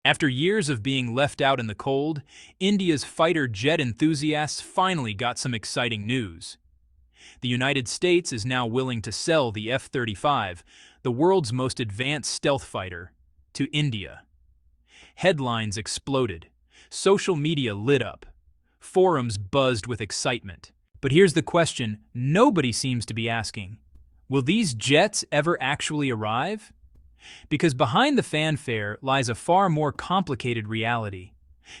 After years of being left out in the cold, India's fighter jet enthusiasts finally got some exciting news. The United States is now willing to sell the F-35, the world's most advanced stealth fighter, to India. Headlines exploded. Social media lit up. Forums buzzed with excitement. But here's the question nobody seems to be asking. Will these jets ever actually arrive? Because behind the fanfare lies a far more complicated reality.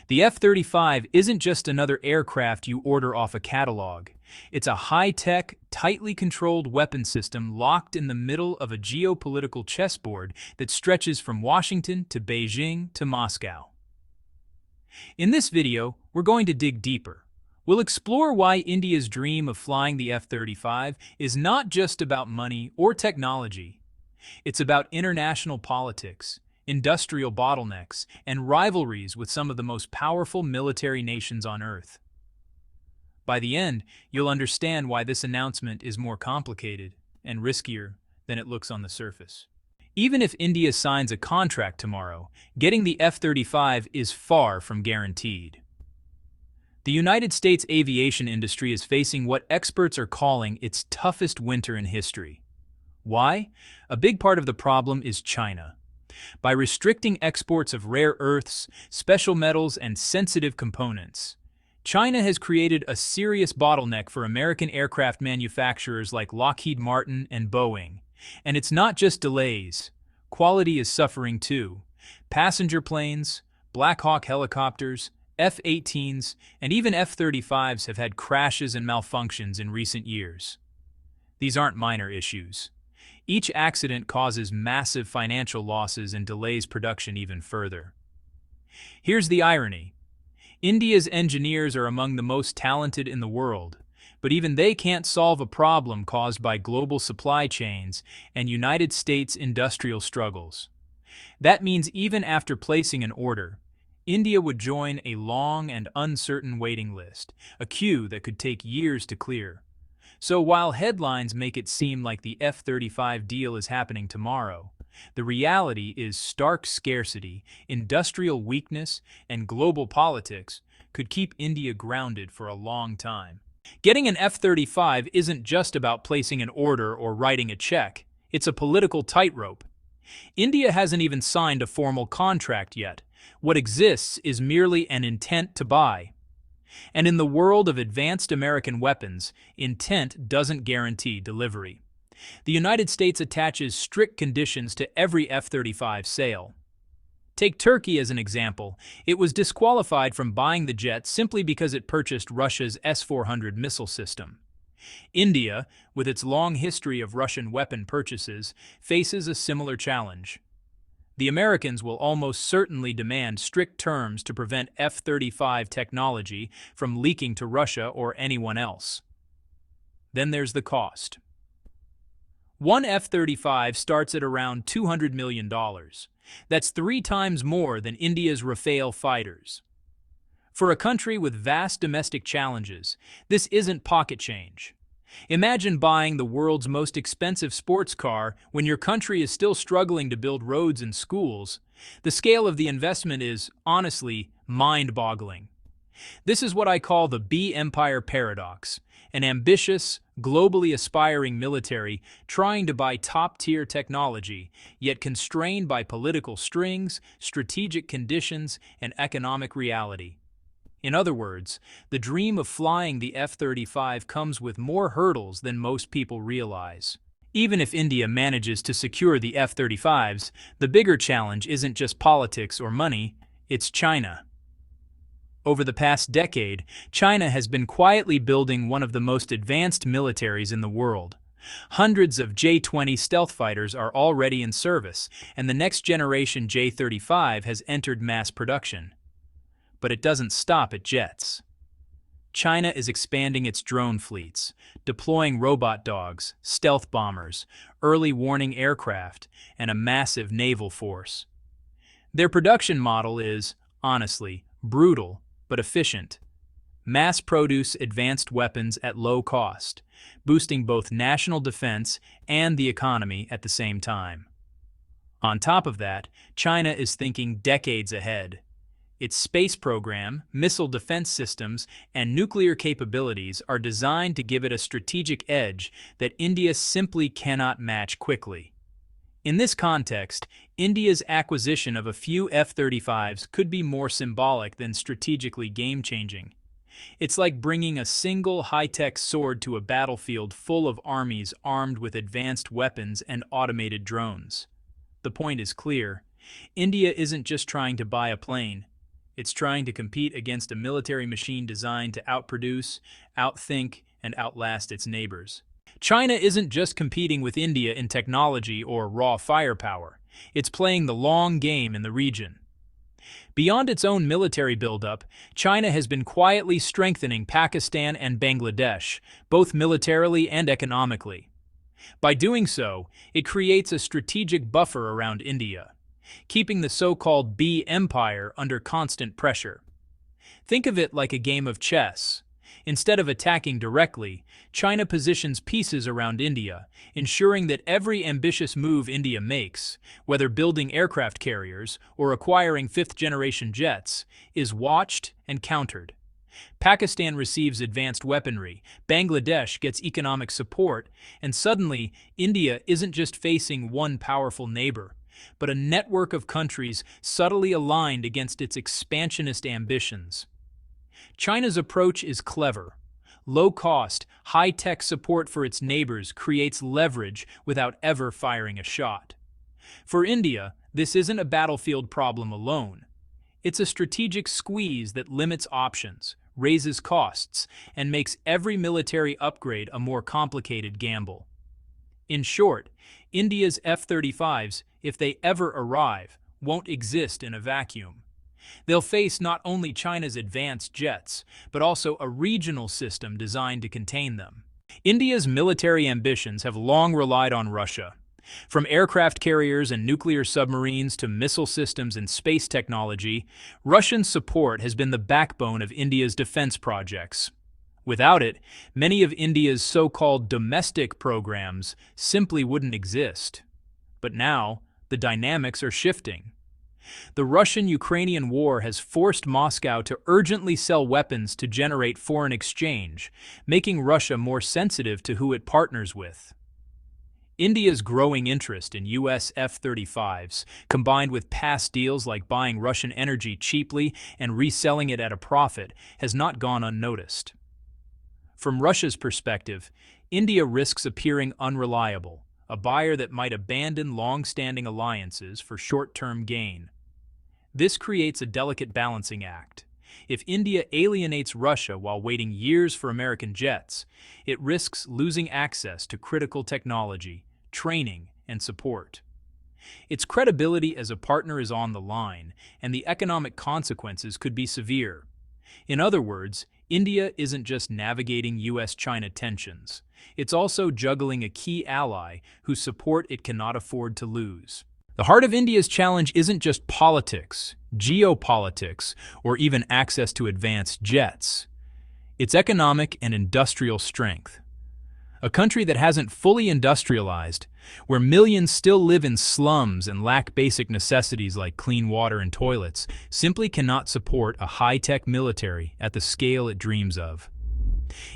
The F-35 isn't just another aircraft you order off a catalog. It's a high-tech, tightly controlled weapon system locked in the middle of a geopolitical chessboard that stretches from Washington to Beijing to Moscow. In this video, we're going to dig deeper. We'll explore why India's dream of flying the F-35 is not just about money or technology. It's about international politics, industrial bottlenecks, and rivalries with some of the most powerful military nations on Earth. By the end, you'll understand why this announcement is more complicated and riskier than it looks on the surface. Even if India signs a contract tomorrow, getting the F-35 is far from guaranteed. The United States aviation industry is facing what experts are calling its toughest winter in history. Why? A big part of the problem is China. By restricting exports of rare earths, special metals, and sensitive components, China has created a serious bottleneck for American aircraft manufacturers like Lockheed Martin and Boeing. And it's not just delays. Quality is suffering too. Passenger planes, Black Hawk helicopters, F-18s, and even F-35s have had crashes and malfunctions in recent years. These aren't minor issues. Each accident causes massive financial losses and delays production even further. Here's the irony. India's engineers are among the most talented in the world, but even they can't solve a problem caused by global supply chains and United States industrial struggles. That means even after placing an order, India would join a long and uncertain waiting list, a queue that could take years to clear. So while headlines make it seem like the F-35 deal is happening tomorrow, the reality is stark scarcity, industrial weakness, and global politics could keep India grounded for a long time. Getting an F-35 isn't just about placing an order or writing a check, it's a political tightrope. India hasn't even signed a formal contract yet. What exists is merely an intent to buy. And in the world of advanced American weapons, intent doesn't guarantee delivery. The United States attaches strict conditions to every F-35 sale. Take Turkey as an example. It was disqualified from buying the jet simply because it purchased Russia's S-400 missile system. India, with its long history of Russian weapon purchases, faces a similar challenge. The Americans will almost certainly demand strict terms to prevent F-35 technology from leaking to Russia or anyone else. Then there's the cost. One F-35 starts at around $200 million. That's 3 times more than India's Rafale fighters. For a country with vast domestic challenges, this isn't pocket change. Imagine buying the world's most expensive sports car when your country is still struggling to build roads and schools. The scale of the investment is, honestly, mind-boggling. This is what I call the B-Empire paradox, an ambitious, globally aspiring military trying to buy top-tier technology, yet constrained by political strings, strategic conditions, and economic reality. In other words, the dream of flying the F-35 comes with more hurdles than most people realize. Even if India manages to secure the F-35s, the bigger challenge isn't just politics or money, it's China. Over the past decade, China has been quietly building one of the most advanced militaries in the world. Hundreds of J-20 stealth fighters are already in service, and the next generation J-35 has entered mass production. But it doesn't stop at jets. China is expanding its drone fleets, deploying robot dogs, stealth bombers, early warning aircraft, and a massive naval force. Their production model is, honestly, brutal but efficient. Mass-produce advanced weapons at low cost, boosting both national defense and the economy at the same time. On top of that, China is thinking decades ahead. Its space program, missile defense systems, and nuclear capabilities are designed to give it a strategic edge that India simply cannot match quickly. In this context, India's acquisition of a few F-35s could be more symbolic than strategically game-changing. It's like bringing a single high-tech sword to a battlefield full of armies armed with advanced weapons and automated drones. The point is clear. India isn't just trying to buy a plane. It's trying to compete against a military machine designed to outproduce, outthink, and outlast its neighbors. China isn't just competing with India in technology or raw firepower. It's playing the long game in the region. Beyond its own military buildup, China has been quietly strengthening Pakistan and Bangladesh, both militarily and economically. By doing so, it creates a strategic buffer around India, keeping the so-called B empire under constant pressure. Think of it like a game of chess. Instead of attacking directly, China positions pieces around India, ensuring that every ambitious move India makes, whether building aircraft carriers or acquiring fifth-generation jets, is watched and countered. Pakistan receives advanced weaponry, Bangladesh gets economic support, and suddenly, India isn't just facing one powerful neighbor, but a network of countries subtly aligned against its expansionist ambitions. China's approach is clever. Low-cost, high-tech support for its neighbors creates leverage without ever firing a shot. For India, this isn't a battlefield problem alone. It's a strategic squeeze that limits options, raises costs, and makes every military upgrade a more complicated gamble. In short, India's F-35s, if they ever arrive, won't exist in a vacuum. They'll face not only China's advanced jets, but also a regional system designed to contain them. India's military ambitions have long relied on Russia. From aircraft carriers and nuclear submarines to missile systems and space technology, Russian support has been the backbone of India's defense projects. Without it, many of India's so-called domestic programs simply wouldn't exist. But now, the dynamics are shifting. The Russian-Ukrainian war has forced Moscow to urgently sell weapons to generate foreign exchange, making Russia more sensitive to who it partners with. India's growing interest in U.S. F-35s, combined with past deals like buying Russian energy cheaply and reselling it at a profit, has not gone unnoticed. From Russia's perspective, India risks appearing unreliable, a buyer that might abandon long-standing alliances for short-term gain. This creates a delicate balancing act. If India alienates Russia while waiting years for American jets, it risks losing access to critical technology, training, and support. Its credibility as a partner is on the line, and the economic consequences could be severe. In other words, India isn't just navigating U.S.-China tensions. It's also juggling a key ally whose support it cannot afford to lose. The heart of India's challenge isn't just politics, geopolitics, or even access to advanced jets. It's economic and industrial strength. A country that hasn't fully industrialized, where millions still live in slums and lack basic necessities like clean water and toilets, simply cannot support a high-tech military at the scale it dreams of.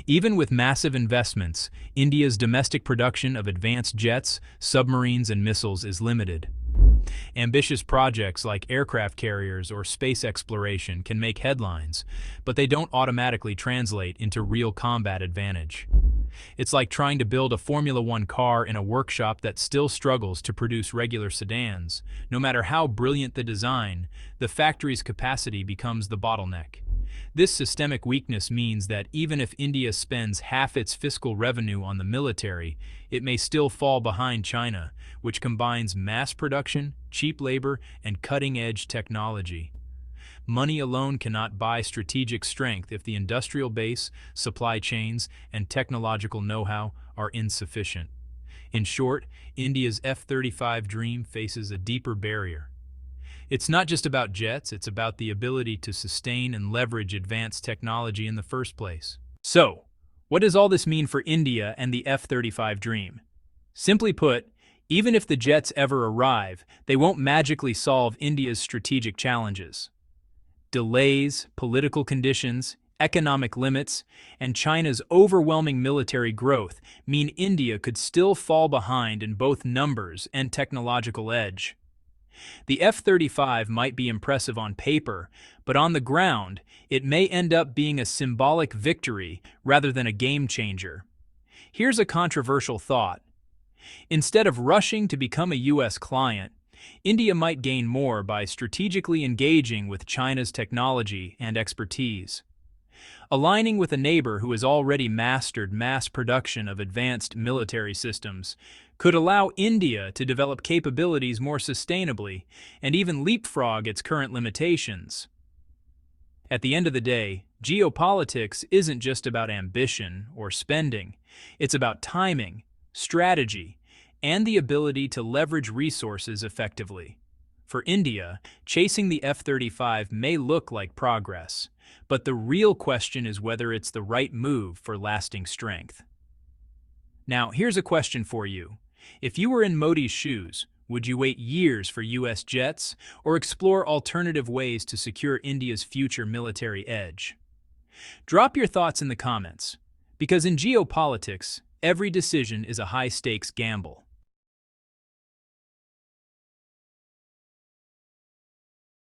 Even with massive investments, India's domestic production of advanced jets, submarines, and missiles is limited. Ambitious projects like aircraft carriers or space exploration can make headlines, but they don't automatically translate into real combat advantage. It's like trying to build a Formula One car in a workshop that still struggles to produce regular sedans. No matter how brilliant the design, the factory's capacity becomes the bottleneck. This systemic weakness means that even if India spends half its fiscal revenue on the military, it may still fall behind China, which combines mass production, cheap labor, and cutting-edge technology. Money alone cannot buy strategic strength if the industrial base, supply chains, and technological know-how are insufficient. In short, India's F-35 dream faces a deeper barrier. It's not just about jets, it's about the ability to sustain and leverage advanced technology in the first place. So, what does all this mean for India and the F-35 dream? Simply put, Even if the jets ever arrive, they won't magically solve India's strategic challenges. Delays, political conditions, economic limits, and China's overwhelming military growth mean India could still fall behind in both numbers and technological edge. The F-35 might be impressive on paper, but on the ground, it may end up being a symbolic victory rather than a game changer. Here's a controversial thought. Instead of rushing to become a U.S. client, India might gain more by strategically engaging with China's technology and expertise. Aligning with a neighbor who has already mastered mass production of advanced military systems could allow India to develop capabilities more sustainably and even leapfrog its current limitations. At the end of the day, geopolitics isn't just about ambition or spending. It's about timing, strategy, and the ability to leverage resources effectively. For India, chasing the F-35 may look like progress, but the real question is whether it's the right move for lasting strength. Now, here's a question for you. If you were in Modi's shoes, would you wait years for U.S. jets or explore alternative ways to secure India's future military edge? Drop your thoughts in the comments, because in geopolitics, every decision is a high-stakes gamble.